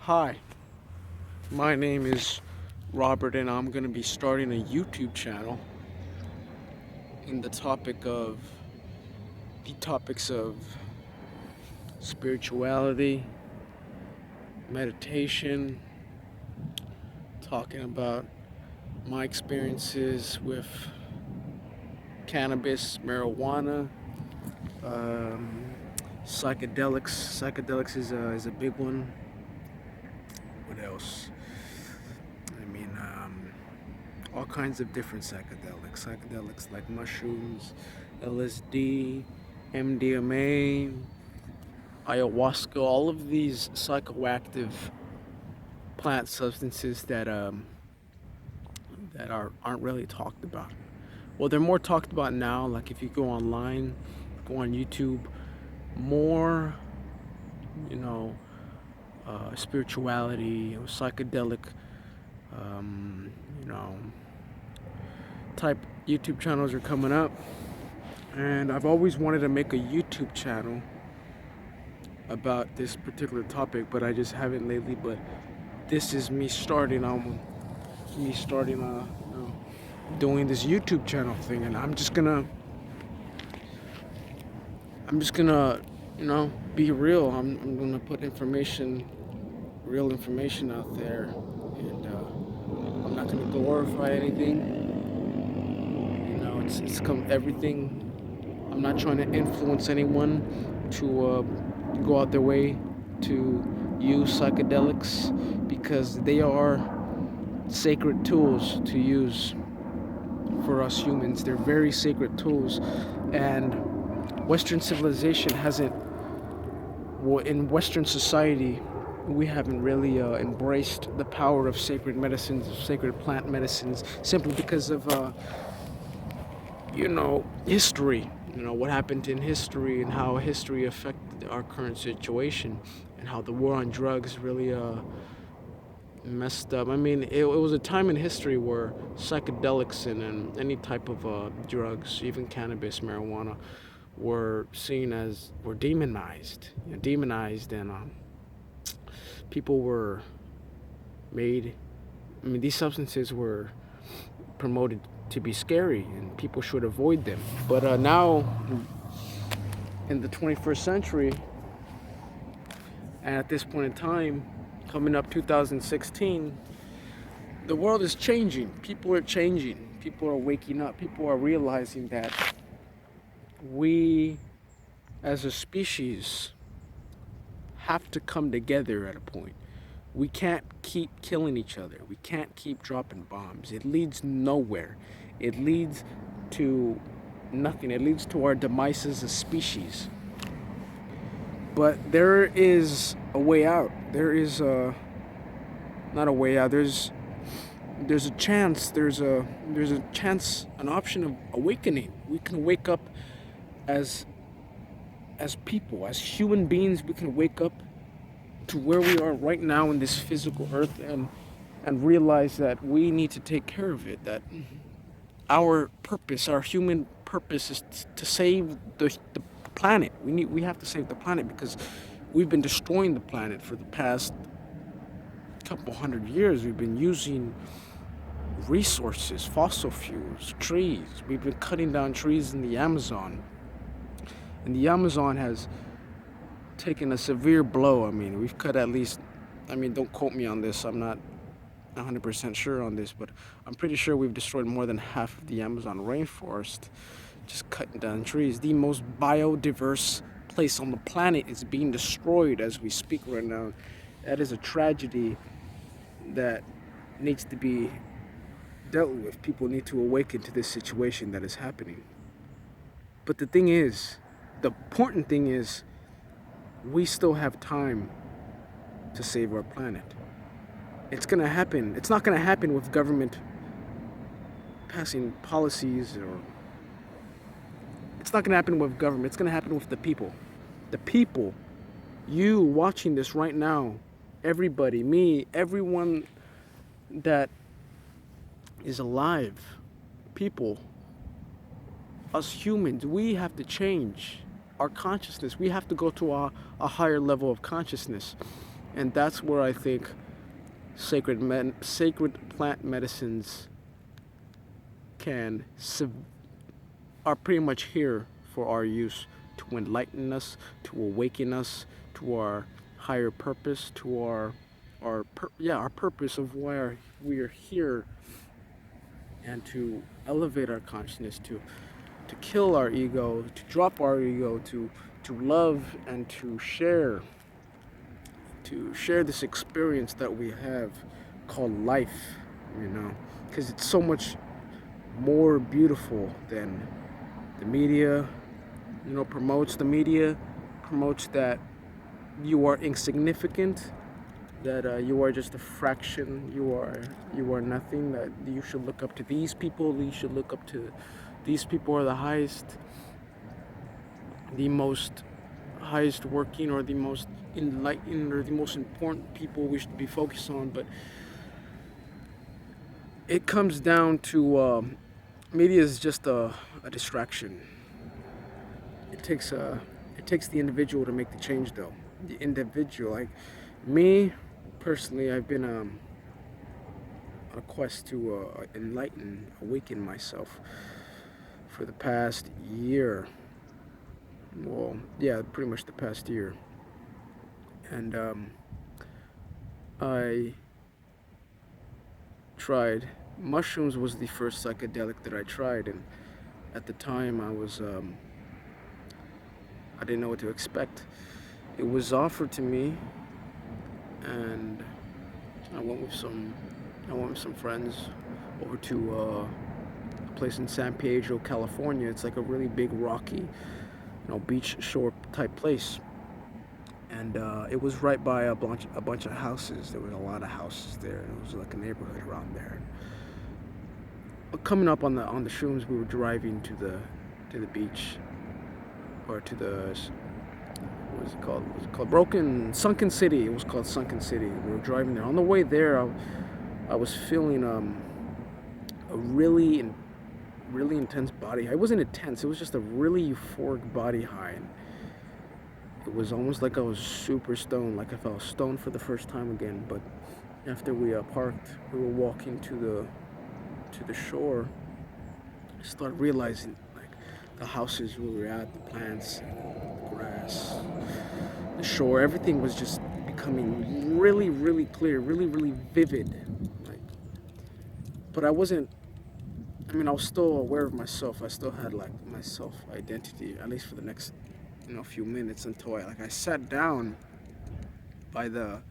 Hi, my name is Robert, and I'm going to be starting a YouTube channel in the topics of spirituality, meditation, talking about my experiences with cannabis, marijuana, um, psychedelics. Psychedelics is a big one. What else? I mean, all kinds of different psychedelics. Psychedelics like mushrooms, LSD, MDMA, ayahuasca, all of these psychoactive plant substances that aren't really talked about. Well, they're more talked about now. Like if you go online, go on YouTube, more, you know, spirituality, psychedelic, um, you know, type YouTube channels are coming up. And I've always wanted to make a YouTube channel about this particular topic, but I just haven't lately. But this is me starting. Doing this YouTube channel thing, and I'm just gonna, be real. I'm gonna put real information out there, and I'm not gonna glorify anything. It's come everything. I'm not trying to influence anyone to go out their way to use psychedelics because they are sacred tools to use for us humans. They're very sacred tools, and Western civilization hasn't. Well, in Western society, we haven't really embraced the power of sacred medicines, of sacred plant medicines, simply because of history. What happened in history and how history affected our current situation, and how the war on drugs really messed up. I mean, it was a time in history where psychedelics and any type of drugs, even cannabis, marijuana, were demonized. Demonized, and people were made. I mean, these substances were promoted to be scary, and people should avoid them. But now, in the 21st century, and at this point in time, coming up 2016, the world is changing. People are changing. People are waking up. People are realizing that we, as a species, have to come together at a point. We can't keep killing each other. We can't keep dropping bombs. It leads nowhere. It leads to nothing. It leads to our demise as a species. But there is a way out. There is not a way out. There's a chance. There's a chance, an option of awakening. We can wake up as people, as human beings. We can wake up to where we are right now in this physical earth, and realize that we need to take care of it. That our purpose, our human purpose, is to save the planet. We have to save the planet because we've been destroying the planet for the past couple hundred years. We've been using resources, fossil fuels, trees. We've been cutting down trees in the Amazon, and the Amazon has taken a severe blow. I mean, we've cut at least, don't quote me on this, I'm not 100% sure on this, but I'm pretty sure we've destroyed more than half of the Amazon rainforest, just cutting down trees. The most biodiverse place on the planet is being destroyed as we speak right now. That is a tragedy that needs to be dealt with. People need to awaken to this situation that is happening. But the important thing is, we still have time to save our planet. It's gonna happen. It's not gonna happen with government passing policies, or it's not gonna happen with government. It's gonna happen with the people. The people, you watching this right now, everybody, me, everyone that is alive, people, us humans, we have to change our consciousness. We have to go to a higher level of consciousness. And that's where I think sacred plant medicines can are pretty much here for our use, to enlighten us, to awaken us to our higher purpose, to our purpose of why we are here, and to elevate our consciousness, to kill our ego, to drop our ego, to love and to share this experience that we have called life, you know, because it's so much more beautiful than the media, you know, promotes. The media promotes that you are insignificant, that you are just a fraction, you are nothing, that you should look up to these people, you should look up to these people are the highest working, or the most enlightened, or the most important people we should be focused on. But it comes down to media is just a distraction. It takes the individual to make the change, though. The individual, like me personally, I've been on a quest to awaken myself for the past year. Well, yeah, pretty much the past year. And I tried mushrooms. Was the first psychedelic that I tried, and at the time I didn't know what to expect. It was offered to me, and I went with some friends over to a place in San Pedro, California. It's like a really big, rocky, beach shore type place, and it was right by a bunch of houses. There was a lot of houses there. It was like a neighborhood around there. Coming up on the shrooms, we were driving to the beach, or to the, what is it called? It was called Sunken City. It was called Sunken City. We were driving there. On the way there, I was feeling a really intense body. It wasn't intense. It was just a really euphoric body high. And it was almost like I was super stoned, like if I was stoned for the first time again. But after we parked, we were walking to the shore. I started realizing, like, the houses where we were at, the plants, the grass, the shore, everything was just becoming really, really clear, really, really vivid. Like, but I was still aware of myself. I still had like my self identity, at least for the next, few minutes, until I sat down by the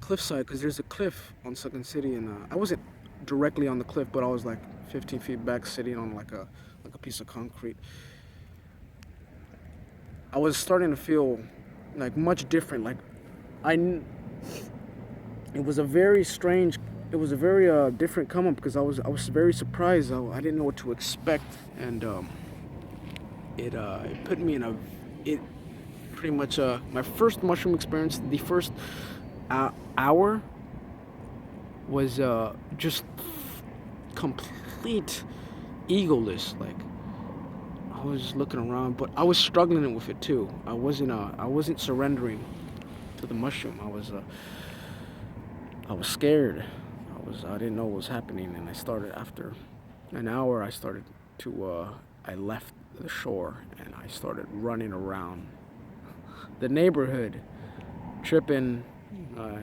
cliffside, because there's a cliff on Sunken City, and I wasn't directly on the cliff, but I was like 15 feet back, sitting on like a piece of concrete. I was starting to feel like much different. Like it was a very different come up, because I was very surprised. I didn't know what to expect, and it put me in it pretty much my first mushroom experience. The first hour was just complete egoless. Like, I was just looking around, but I was struggling with it too. I wasn't surrendering to the mushroom. I was scared. I didn't know what was happening, and I started, after an hour, I left the shore, and I started running around the neighborhood, tripping. I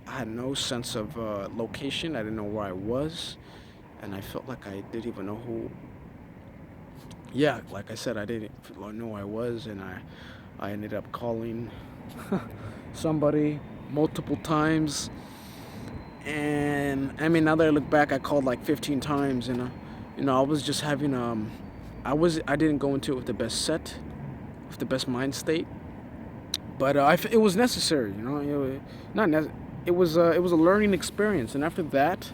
had no sense of location. I didn't know where I was, and I felt like I didn't even know who. Yeah, like I said, I didn't know who I was, and I ended up calling somebody multiple times. And now that I look back, I called like 15 times, and I was just having I didn't go into it with the best mind state, but it was necessary. It was a learning experience. And after that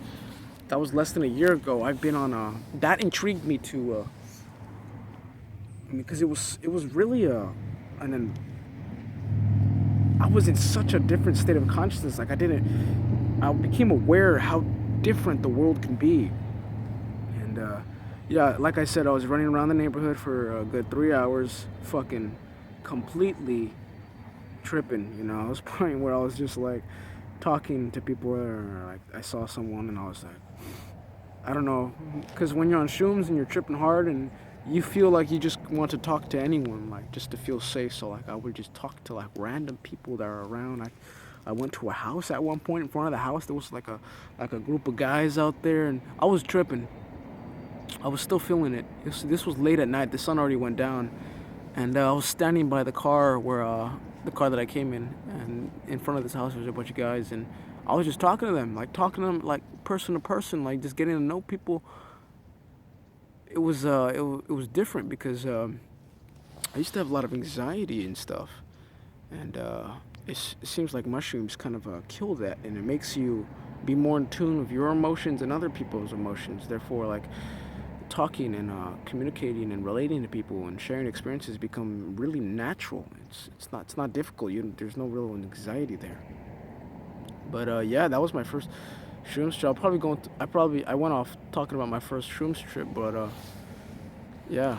was less than a year ago. I've been on that intrigued me to because it was really I was in such a different state of consciousness. Like, I became aware how different the world can be. And yeah, like I said, I was running around the neighborhood for a good 3 hours, fucking completely tripping. You know, I was point where I was just like talking to people, or like I saw someone and I was like, I don't know, because when you're on shrooms and you're tripping hard and you feel like you just want to talk to anyone, like just to feel safe. So like I would just talk to like random people that are around. I went to a house at one point. In front of the house there was like a group of guys out there, and I was tripping. I was still feeling it. This was late at night. The sun already went down, and I was standing by the car where the car that I came in, and in front of this house was a bunch of guys, and I was just talking to them, like person to person, like just getting to know people. It was different because I used to have a lot of anxiety and stuff, and it seems like mushrooms kind of kill that, and it makes you be more in tune with your emotions and other people's emotions. Therefore, like talking and communicating and relating to people and sharing experiences become really natural. It's not difficult. There's no real anxiety there. But yeah, that was my first shrooms trip. I'll probably go. I went off talking about my first shrooms trip, but yeah.